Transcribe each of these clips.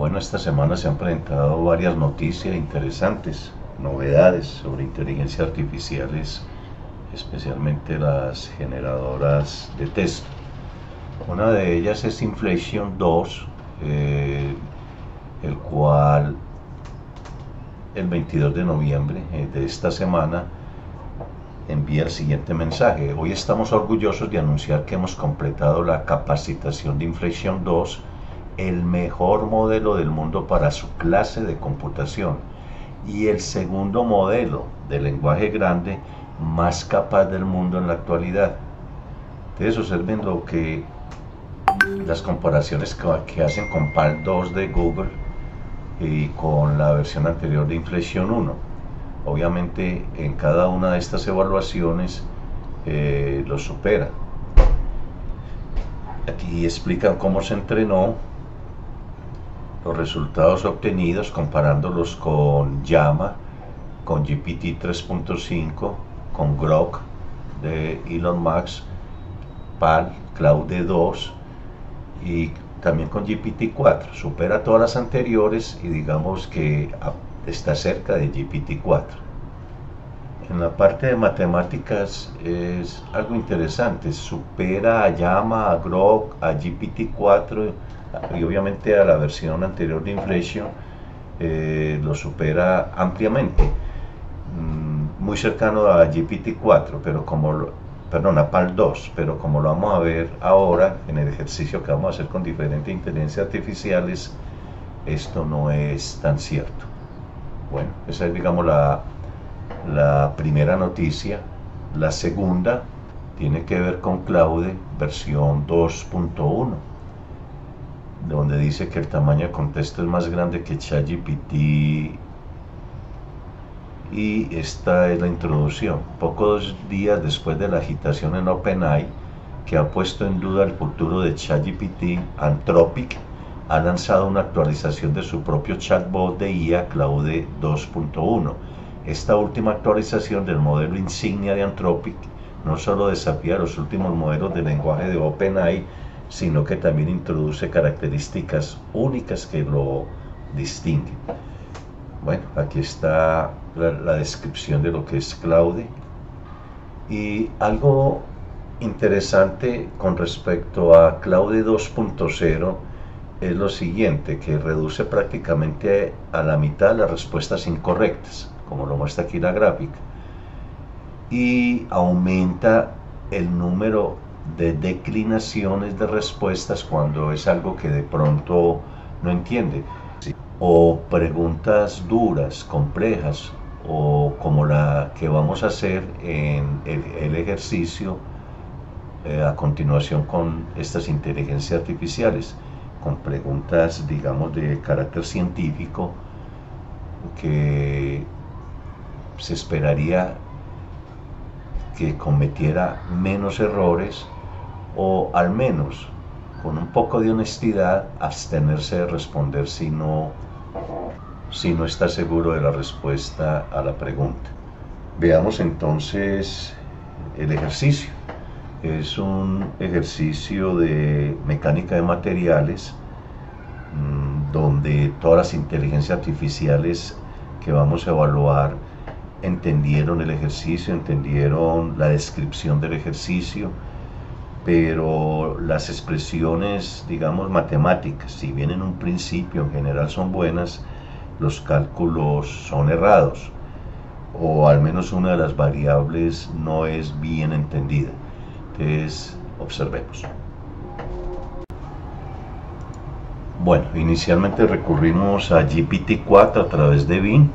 Bueno, esta semana se han presentado varias noticias interesantes, novedades sobre inteligencia artificiales, especialmente las generadoras de texto. Una de ellas es Inflation 2, el cual el 22 de noviembre de esta semana envía el siguiente mensaje: hoy estamos orgullosos de anunciar que hemos completado la capacitación de Inflation 2, el mejor modelo del mundo para su clase de computación y el segundo modelo de lenguaje grande más capaz del mundo en la actualidad. Ustedes observen lo que las comparaciones que hacen con PAL 2 de Google y con la versión anterior de Inflation 1. Obviamente en cada una de estas evaluaciones lo supera. Aquí explican cómo se entrenó, los resultados obtenidos comparándolos con Llama, con GPT 3.5, con Grok de Elon Musk, PAL, Claude 2 y también con GPT 4. Supera todas las anteriores y digamos que está cerca de GPT 4. En la parte de matemáticas es algo interesante, supera a Llama, a Grok, a GPT 4 y obviamente a la versión anterior de Inflation, lo supera ampliamente, muy cercano a GPT 4, pero a PAL 2, pero como lo vamos a ver ahora en el ejercicio que vamos a hacer con diferentes inteligencias artificiales, esto no es tan cierto. Bueno, esa es, digamos, la primera noticia. La segunda tiene que ver con Claude versión 2.1, donde dice que el tamaño de contexto es más grande que ChatGPT, y esta es la introducción. Pocos días después de la agitación en OpenAI, que ha puesto en duda el futuro de ChatGPT, Anthropic ha lanzado una actualización de su propio chatbot de IA, Claude 2.1. Esta última actualización del modelo insignia de Anthropic no solo desafía los últimos modelos de lenguaje de OpenAI, sino que también introduce características únicas que lo distinguen. Bueno, aquí está la descripción de lo que es Claude. Y algo interesante con respecto a Claude 2.0 es lo siguiente, que reduce prácticamente a la mitad las respuestas incorrectas, como lo muestra aquí la gráfica, y aumenta el número de declinaciones de respuestas cuando es algo que de pronto no entiende, o preguntas duras, complejas, o como la que vamos a hacer en el ejercicio a continuación con estas inteligencias artificiales, con preguntas, digamos, de carácter científico, que se esperaría que cometiera menos errores, o al menos con un poco de honestidad abstenerse de responder si no está seguro de la respuesta a la pregunta. Veamos entonces el ejercicio. Es un ejercicio de mecánica de materiales, donde todas las inteligencias artificiales que vamos a evaluar entendieron el ejercicio, entendieron la descripción del ejercicio, pero las expresiones, digamos, matemáticas, si bien en un principio en general son buenas, los cálculos son errados, o al menos una de las variables no es bien entendida. Entonces, observemos. Bueno, inicialmente recurrimos a GPT-4 a través de Bing.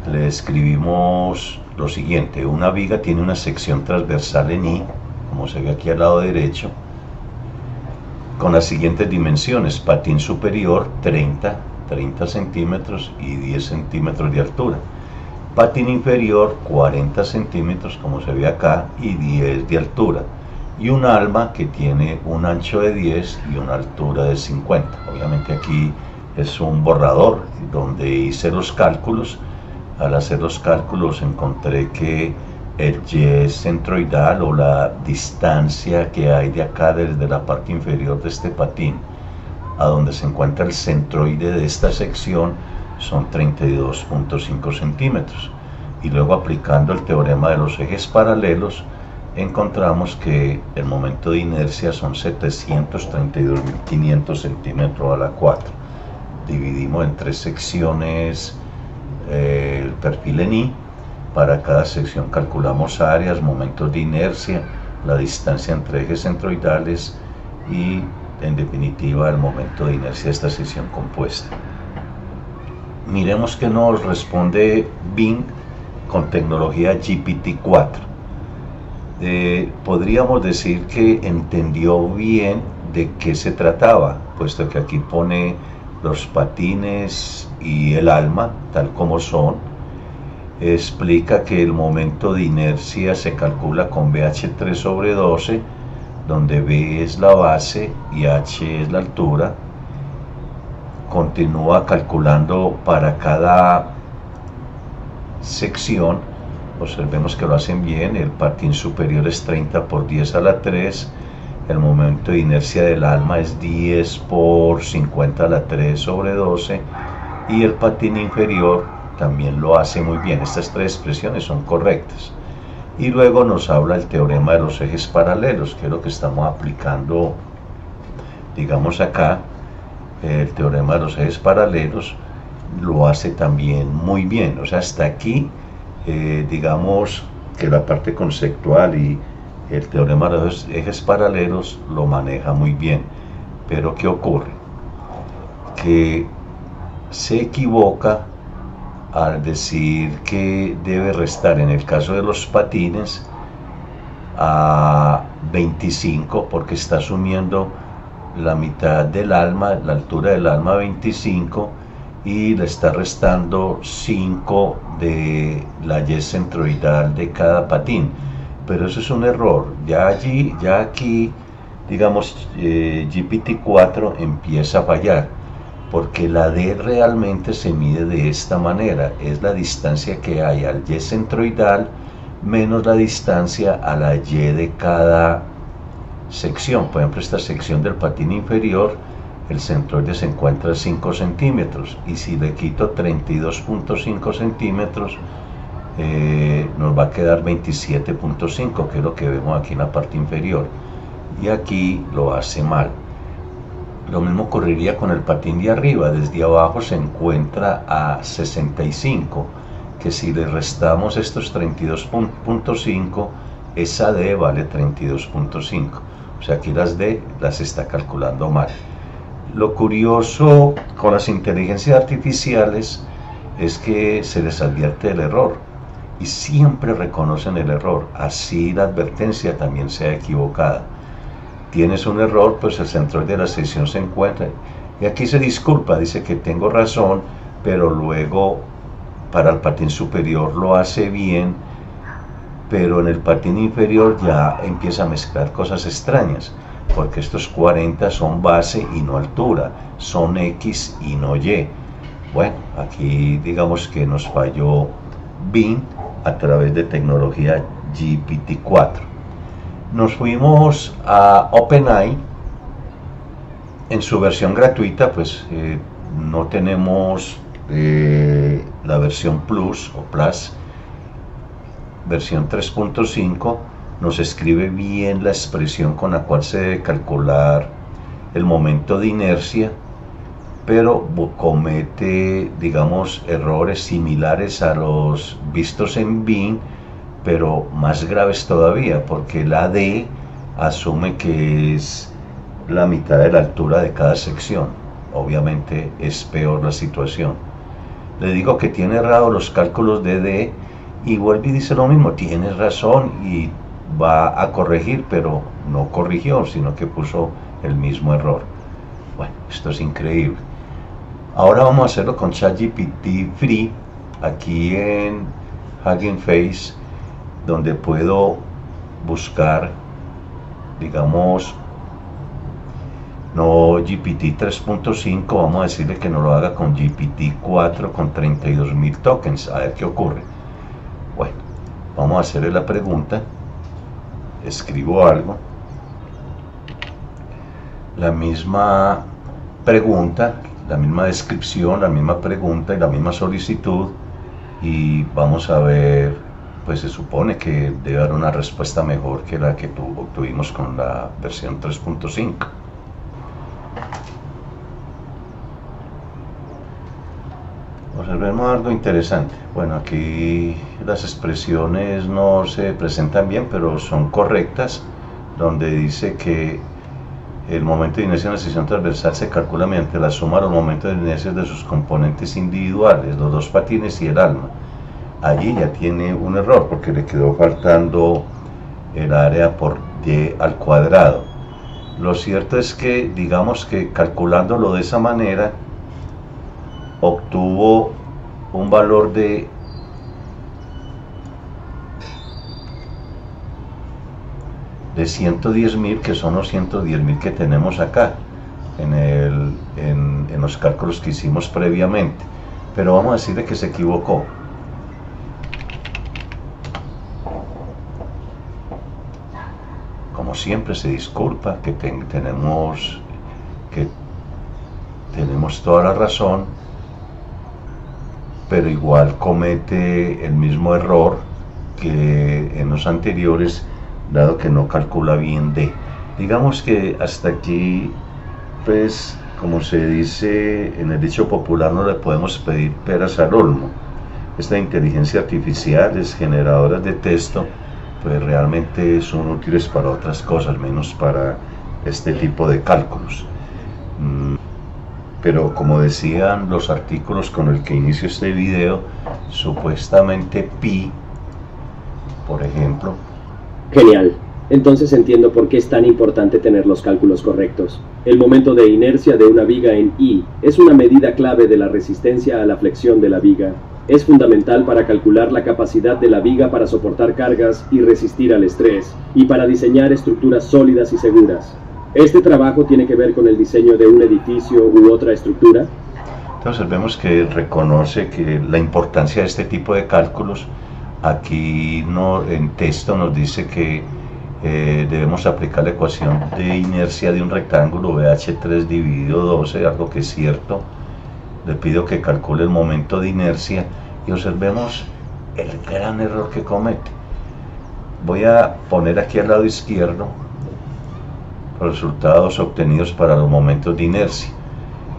Le escribimos lo siguiente: una viga tiene una sección transversal en Y, como se ve aquí al lado derecho, con las siguientes dimensiones: patín superior 30 centímetros y 10 centímetros de altura, patín inferior 40 centímetros, como se ve acá, y 10 de altura, y un alma que tiene un ancho de 10 y una altura de 50. Obviamente aquí es un borrador donde hice los cálculos. Al hacer los cálculos encontré que el Y centroidal, o la distancia que hay de acá desde la parte inferior de este patín a donde se encuentra el centroide de esta sección son 32.5 centímetros. Y luego, aplicando el teorema de los ejes paralelos, encontramos que el momento de inercia son 732.500 centímetros a la 4. Dividimos en 3 secciones el perfil en I. Para cada sección calculamos áreas, momentos de inercia, la distancia entre ejes centroidales y, en definitiva, el momento de inercia de esta sección compuesta. Miremos que nos responde Bing con tecnología GPT-4. Podríamos decir que entendió bien de qué se trataba, puesto que aquí pone los patines y el alma tal como son. Explica que el momento de inercia se calcula con BH3 sobre 12, donde B es la base y H es la altura. Continúa calculando para cada sección. Observemos que lo hacen bien. El patín superior es 30 por 10 a la 3. El momento de inercia del alma es 10 por 50 a la 3 sobre 12. Y el patín inferior también lo hace muy bien. Estas 3 expresiones son correctas. Y luego nos habla el teorema de los ejes paralelos, que es lo que estamos aplicando, digamos, acá. El teorema de los ejes paralelos lo hace también muy bien. O sea, hasta aquí, digamos que la parte conceptual y el teorema de los ejes paralelos lo maneja muy bien. Pero ¿qué ocurre? Que se equivoca al decir que debe restar, en el caso de los patines, a 25, porque está asumiendo la mitad del alma, la altura del alma 25, y le está restando 5 de la Y centroidal de cada patín. Pero eso es un error. Ya aquí, digamos, GPT-4 empieza a fallar, porque la D realmente se mide de esta manera. Es la distancia que hay al Y centroidal menos la distancia a la Y de cada sección. Por ejemplo, esta sección del patín inferior, el centroide se encuentra a 5 centímetros, y si le quito 32.5 centímetros, nos va a quedar 27.5, que es lo que vemos aquí en la parte inferior, y aquí lo hace mal. Lo mismo ocurriría con el patín de arriba. Desde abajo se encuentra a 65, que si le restamos estos 32.5, esa D vale 32.5. O sea, aquí las D las está calculando mal. Lo curioso con las inteligencias artificiales es que se les advierte el error y siempre reconocen el error, así la advertencia también sea equivocada. Tienes un error, pues el centroide de la sección se encuentra, y aquí se disculpa, dice que tengo razón, pero luego para el patín superior lo hace bien, pero en el patín inferior ya empieza a mezclar cosas extrañas, porque estos 40 son base y no altura, son X y no Y. Bueno, aquí digamos que nos falló Bing a través de tecnología GPT-4. Nos fuimos a OpenAI. En su versión gratuita, pues no tenemos la versión Plus o Plus. Versión 3.5 nos escribe bien la expresión con la cual se debe calcular el momento de inercia, pero comete, digamos, errores similares a los vistos en Bing, pero más graves todavía, porque la D asume que es la mitad de la altura de cada sección. Obviamente es peor la situación. Le digo que tiene errado los cálculos de D y vuelve y dice lo mismo, tienes razón, y va a corregir, pero no corrigió, sino que puso el mismo error. Bueno, esto es increíble. Ahora vamos a hacerlo con ChatGPT Free, aquí en Hugging Face, donde puedo buscar, digamos, no GPT 3.5, vamos a decirle que no lo haga con GPT 4 con 32.000 tokens, a ver qué ocurre. Bueno, vamos a hacerle la pregunta, escribo algo, la misma pregunta, la misma descripción, la misma pregunta y la misma solicitud, y vamos a ver, pues se supone que debe haber una respuesta mejor que la que obtuvimos con la versión 3.5. Observemos algo interesante. Bueno, aquí las expresiones no se presentan bien, pero son correctas, donde dice que el momento de inercia en la sección transversal se calcula mediante la suma de los momentos de inercia de sus componentes individuales, los dos patines y el alma. Allí ya tiene un error porque le quedó faltando el área por d al cuadrado. Lo cierto es que, digamos que calculándolo de esa manera, obtuvo un valor de 110.000, que son los 110.000 que tenemos acá en los cálculos que hicimos previamente, pero vamos a decirle que se equivocó. Como siempre se disculpa, que tenemos toda la razón, pero igual comete el mismo error que en los anteriores, dado que no calcula bien D. Digamos que hasta aquí, pues, como se dice en el dicho popular, no le podemos pedir peras al olmo. Estas inteligencias artificiales generadoras de texto, pues realmente son útiles para otras cosas, menos para este tipo de cálculos. Pero como decían los artículos con el que inicio este video, supuestamente pi, por ejemplo. Genial. Entonces entiendo por qué es tan importante tener los cálculos correctos. El momento de inercia de una viga en I es una medida clave de la resistencia a la flexión de la viga. Es fundamental para calcular la capacidad de la viga para soportar cargas y resistir al estrés, y para diseñar estructuras sólidas y seguras. ¿Este trabajo tiene que ver con el diseño de un edificio u otra estructura? Entonces vemos que reconoce que la importancia de este tipo de cálculos. Aquí en texto nos dice que debemos aplicar la ecuación de inercia de un rectángulo BH3 dividido 12, algo que es cierto. Le pido que calcule el momento de inercia y observemos el gran error que comete. Voy a poner aquí al lado izquierdo los resultados obtenidos para los momentos de inercia.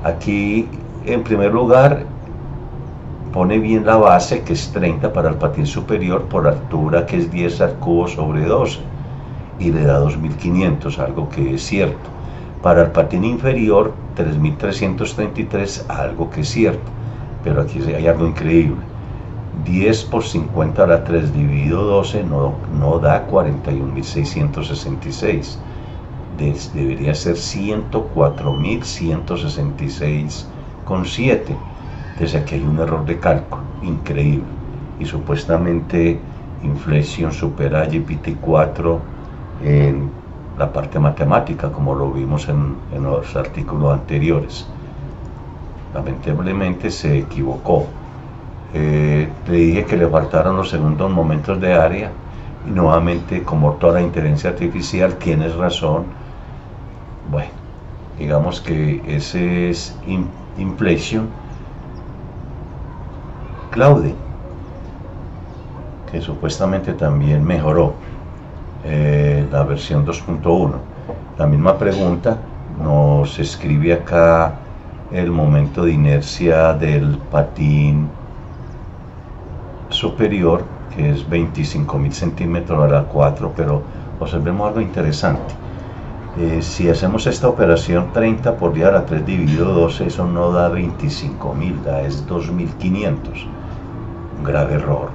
Aquí, en primer lugar, pone bien la base, que es 30 para el patín superior, por altura, que es 10 al cubo sobre 12, y le da 2500, algo que es cierto. Para el patín inferior, 3333, algo que es cierto, pero aquí hay algo increíble. 10 por 50 a la 3 dividido 12 no da 41.666, debería ser 104.166,7. Desde aquí hay un error de cálculo increíble, y supuestamente inflexión supera a GPT-4 en la parte matemática, como lo vimos en los artículos anteriores. Lamentablemente se equivocó. Le dije que le faltaron los segundos momentos de área, y nuevamente, como toda la inteligencia artificial, tienes razón. Bueno, digamos que ese es inflection Claude, que supuestamente también mejoró la versión 2.1. La misma pregunta nos escribe acá el momento de inercia del patín superior, que es 25.000 centímetros a la 4, pero observemos algo interesante. Si hacemos esta operación 30 por 10 a la 3 dividido 12, eso no da 25.000, da es 2.500. Un grave error.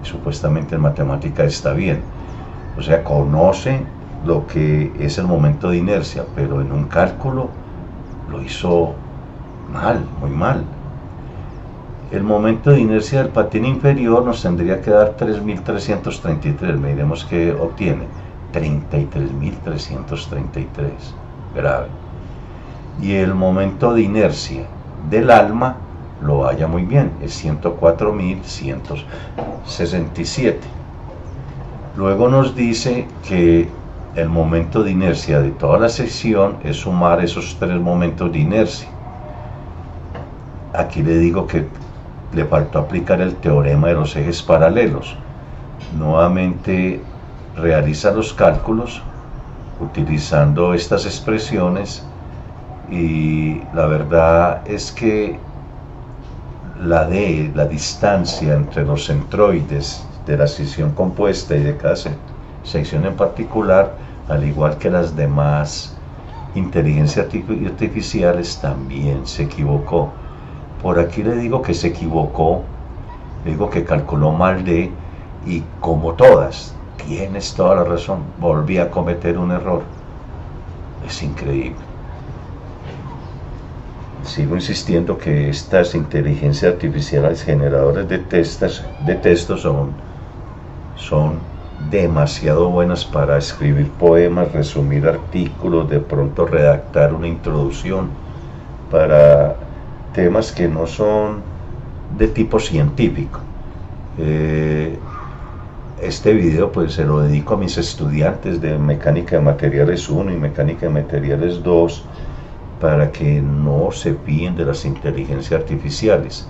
Supuestamente en matemática está bien. O sea, conoce lo que es el momento de inercia, pero en un cálculo lo hizo mal, muy mal. El momento de inercia del patín inferior nos tendría que dar 3.333. Miremos qué obtiene. 33.333, grave. Y el momento de inercia del alma lo halla muy bien, es 104.167. Luego nos dice que el momento de inercia de toda la sección es sumar esos tres momentos de inercia. aquí le digo que le faltó aplicar el teorema de los ejes paralelos. Nuevamente realiza los cálculos utilizando estas expresiones, y la verdad es que la distancia entre los centroides de la sección compuesta y de cada sección en particular, al igual que las demás inteligencias artificiales, también se equivocó. Por aquí le digo que se equivocó, le digo que calculó mal D, y como todas, tienes toda la razón, volví a cometer un error. Es increíble. Sigo insistiendo que estas inteligencias artificiales generadoras de textos son demasiado buenas para escribir poemas, resumir artículos, de pronto redactar una introducción para temas que no son de tipo científico. Este video pues se lo dedico a mis estudiantes de Mecánica de Materiales 1 y Mecánica de Materiales 2, para que no se fíen de las inteligencias artificiales.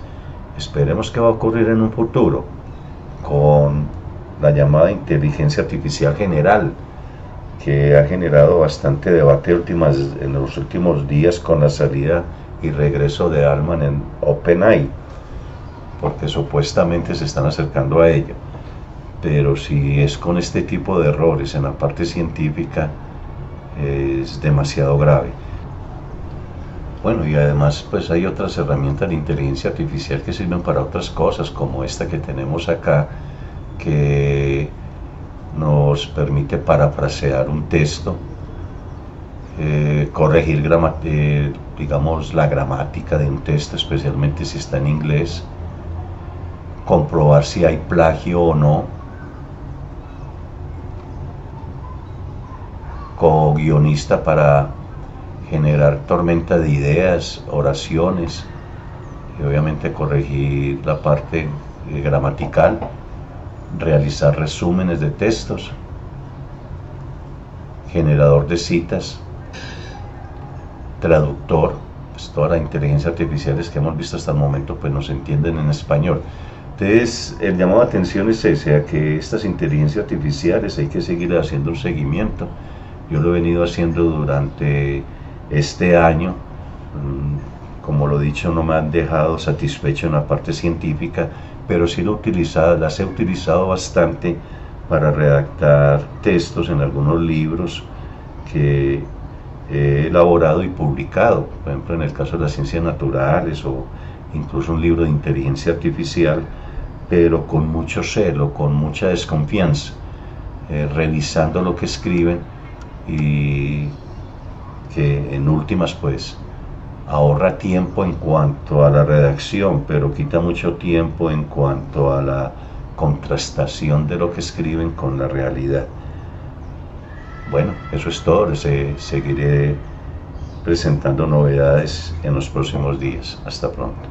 Esperemos que va a ocurrir en un futuro con la llamada inteligencia artificial general, que ha generado bastante debate en los últimos días con la salida y regreso de Altman en OpenAI, porque supuestamente se están acercando a ello. Pero si es con este tipo de errores en la parte científica, es demasiado grave. Bueno, y además pues hay otras herramientas de inteligencia artificial que sirven para otras cosas, como esta que tenemos acá, que nos permite parafrasear un texto, corregir digamos la gramática de un texto, especialmente si está en inglés, comprobar si hay plagio o no, co-guionista para generar tormenta de ideas, oraciones, y obviamente corregir la parte gramatical, realizar resúmenes de textos, generador de citas, traductor. Pues todas las inteligencias artificiales que hemos visto hasta el momento pues nos entienden en español. Entonces el llamado de atención es ese, a que estas inteligencias artificiales hay que seguir haciendo un seguimiento. Yo lo he venido haciendo durante este año. Como lo he dicho, no me han dejado satisfecho en la parte científica, pero sí las he utilizado bastante para redactar textos en algunos libros que he elaborado y publicado, por ejemplo en el caso de las ciencias naturales, o incluso un libro de inteligencia artificial, pero con mucho celo, con mucha desconfianza, revisando lo que escriben, y que en últimas pues ahorra tiempo en cuanto a la redacción, pero quita mucho tiempo en cuanto a la contrastación de lo que escriben con la realidad. Bueno, eso es todo. Les seguiré presentando novedades en los próximos días. Hasta pronto.